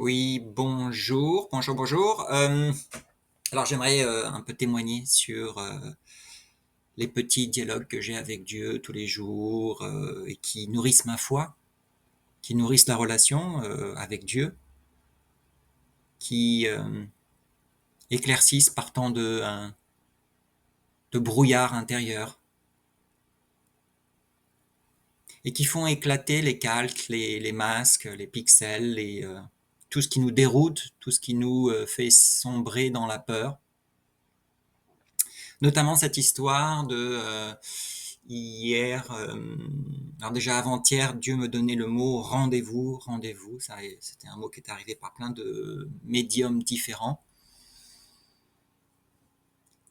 Oui, bonjour, bonjour, bonjour. Alors j'aimerais, un peu témoigner sur, les petits dialogues que j'ai avec Dieu tous les jours, et qui nourrissent ma foi, qui nourrissent la relation, avec Dieu, qui, éclaircissent partant de brouillard intérieur et qui font éclater les calques, les masques, les pixels, tout ce qui nous déroute, tout ce qui nous, fait sombrer dans la peur. Notamment cette histoire de hier, alors déjà avant-hier, Dieu me donnait le mot rendez-vous, rendez-vous. C'était un mot qui est arrivé par plein de médiums différents.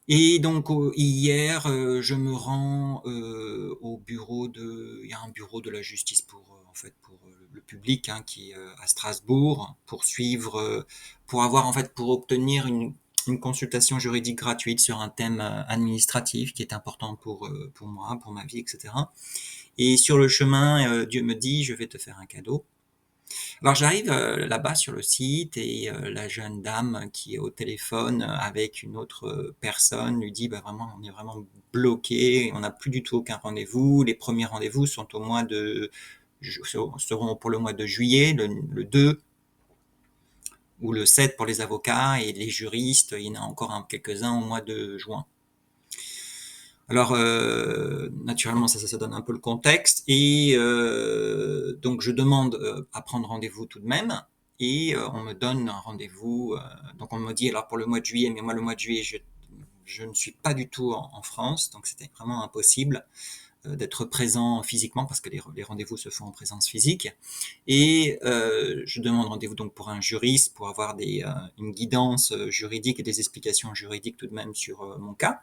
Et donc hier, je me rends au bureau il y a un bureau de la justice en fait pour le public hein, qui est à Strasbourg pour suivre, pour avoir en fait pour obtenir une consultation juridique gratuite sur un thème administratif qui est important pour moi, pour ma vie, etc. Et sur le chemin, Dieu me dit, je vais te faire un cadeau. Alors j'arrive là-bas sur le site et la jeune dame qui est au téléphone avec une autre personne lui dit bah vraiment on est vraiment bloqué, on n'a plus du tout aucun rendez-vous. Les premiers rendez-vous sont seront pour le mois de juillet, le 2 ou le 7 pour les avocats et les juristes, il y en a encore quelques-uns au mois de juin. Alors, naturellement, ça donne un peu le contexte. Et donc, je demande à prendre rendez-vous tout de même. Et on me donne un rendez-vous. Donc, on me dit, alors pour le mois de juillet, mais moi, le mois de juillet, je ne suis pas du tout en France. Donc, c'était vraiment impossible d'être présent physiquement parce que les rendez-vous se font en présence physique. Et je demande rendez-vous donc pour un juriste pour avoir une guidance juridique et des explications juridiques tout de même sur mon cas.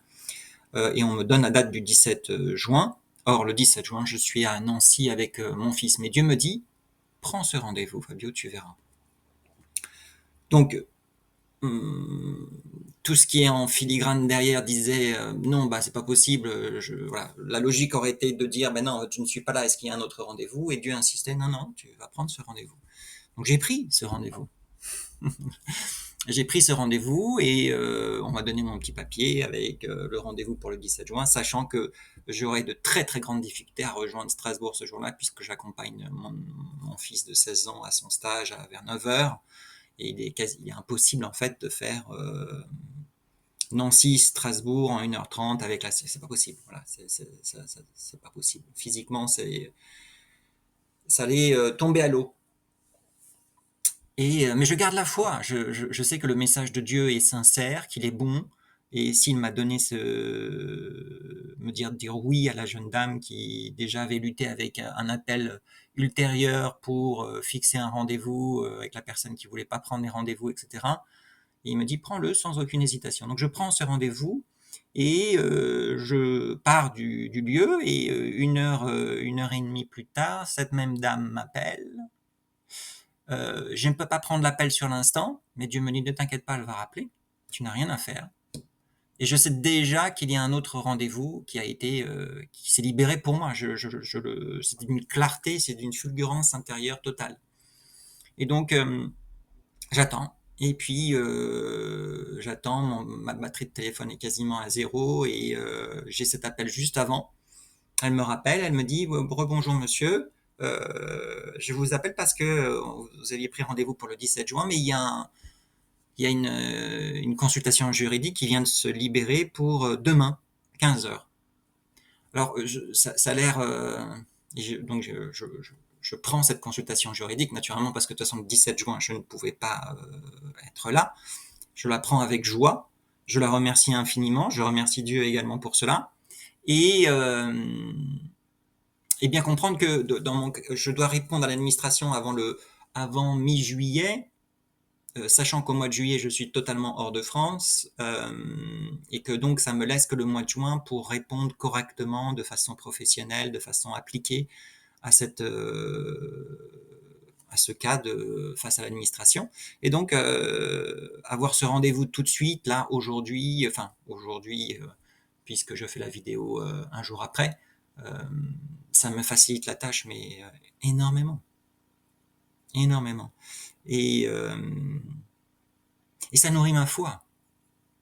Et on me donne la date du 17 juin. Or, le 17 juin, je suis à Nancy avec mon fils. Mais Dieu me dit, prends ce rendez-vous, Fabio, tu verras. Donc, tout ce qui est en filigrane derrière disait non, bah c'est pas possible. Voilà. La logique aurait été de dire, ben non, tu ne suis pas là. Est-ce qu'il y a un autre rendez-vous? Et Dieu insistait, non, non, tu vas prendre ce rendez-vous. Donc j'ai pris ce rendez-vous. J'ai pris ce rendez-vous et on m'a donné mon petit papier avec le rendez-vous pour le 17 juin, sachant que j'aurais de très très grandes difficultés à rejoindre Strasbourg ce jour-là, puisque j'accompagne mon fils de 16 ans à son stage vers 9 heures. Et il est impossible en fait de faire Nancy-Strasbourg en 1h30 avec c'est pas possible. Voilà, c'est pas possible. Physiquement, ça allait tomber à l'eau. Mais je garde la foi. Je sais que le message de Dieu est sincère, qu'il est bon. Et s'il m'a donné dire oui à la jeune dame qui déjà avait lutté avec un appel ultérieur pour fixer un rendez-vous avec la personne qui voulait pas prendre les rendez-vous, etc. Et il me dit prends-le sans aucune hésitation. Donc je prends ce rendez-vous et je pars du lieu et 1 heure et demie plus tard, cette même dame m'appelle. Je ne peux pas prendre l'appel sur l'instant, mais Dieu me dit ne t'inquiète pas, elle va rappeler. Tu n'as rien à faire. Et je sais déjà qu'il y a un autre rendez-vous qui s'est libéré pour moi. C'est d'une clarté, c'est d'une fulgurance intérieure totale. Et donc j'attends. Et puis j'attends, ma batterie de téléphone est quasiment à zéro et j'ai cet appel juste avant. Elle me rappelle, elle me dit rebonjour monsieur, je vous appelle parce que vous aviez pris rendez-vous pour le 17 juin, mais il y a une consultation juridique qui vient de se libérer pour demain, 15 heures. Alors ça a l'air, donc je prends cette consultation juridique naturellement parce que de toute façon le 17 juin je ne pouvais pas être là. Je la prends avec joie, je la remercie infiniment, je remercie Dieu également pour cela. Et et bien comprendre que je dois répondre à l'administration avant mi-juillet, sachant qu'au mois de juillet je suis totalement hors de France et que donc ça me laisse que le mois de juin pour répondre correctement, de façon professionnelle, de façon appliquée à à ce cas face à l'administration. Et donc avoir ce rendez-vous tout de suite là aujourd'hui, puisque je fais la vidéo un jour après. Euh, Ça me facilite la tâche, mais énormément, énormément. Et, euh, et ça nourrit ma foi.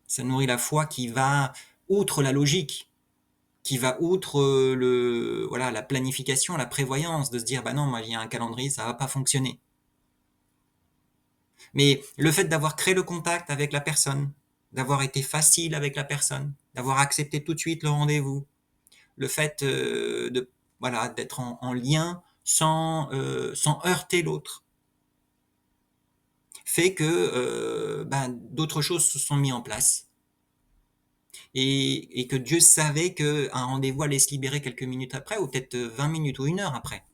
Ça nourrit la foi qui va outre la logique, qui va outre voilà, la planification, la prévoyance, de se dire, bah non, moi, il y a un calendrier, ça va pas fonctionner. Mais le fait d'avoir créé le contact avec la personne, d'avoir été facile avec la personne, d'avoir accepté tout de suite le rendez-vous, le fait de voilà d'être en lien sans heurter l'autre, fait que ben, d'autres choses se sont mises en place et que Dieu savait qu'un rendez-vous allait se libérer quelques minutes après, ou peut-être 20 minutes ou 1 heure après.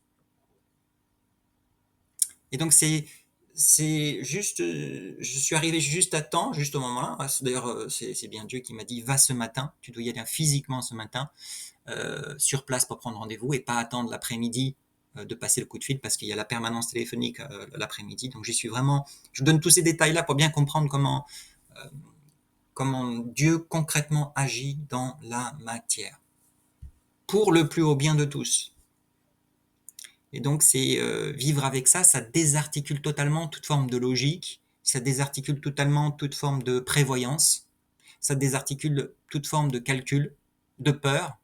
Et donc c'est juste, je suis arrivé juste à temps, juste au moment-là. D'ailleurs, c'est bien Dieu qui m'a dit, va ce matin, tu dois y aller physiquement ce matin, sur place pour prendre rendez-vous et pas attendre l'après-midi de passer le coup de fil parce qu'il y a la permanence téléphonique l'après-midi. Donc j'y suis vraiment, je vous donne tous ces détails-là pour bien comprendre comment Dieu concrètement agit dans la matière, pour le plus haut bien de tous. Et donc, c'est vivre avec ça, ça désarticule totalement toute forme de logique, ça désarticule totalement toute forme de prévoyance, ça désarticule toute forme de calcul, de peur,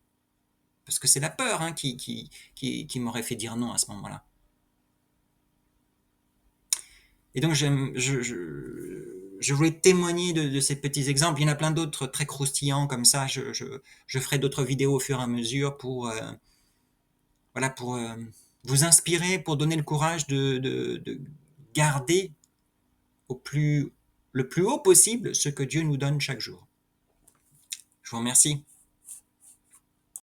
parce que c'est la peur hein, qui m'aurait fait dire non à ce moment-là. Et donc, je voulais témoigner de ces petits exemples. Il y en a plein d'autres très croustillants comme ça. Je ferai d'autres vidéos au fur et à mesure voilà, pour vous inspirer, pour donner le courage de garder le plus haut possible ce que Dieu nous donne chaque jour. Je vous remercie.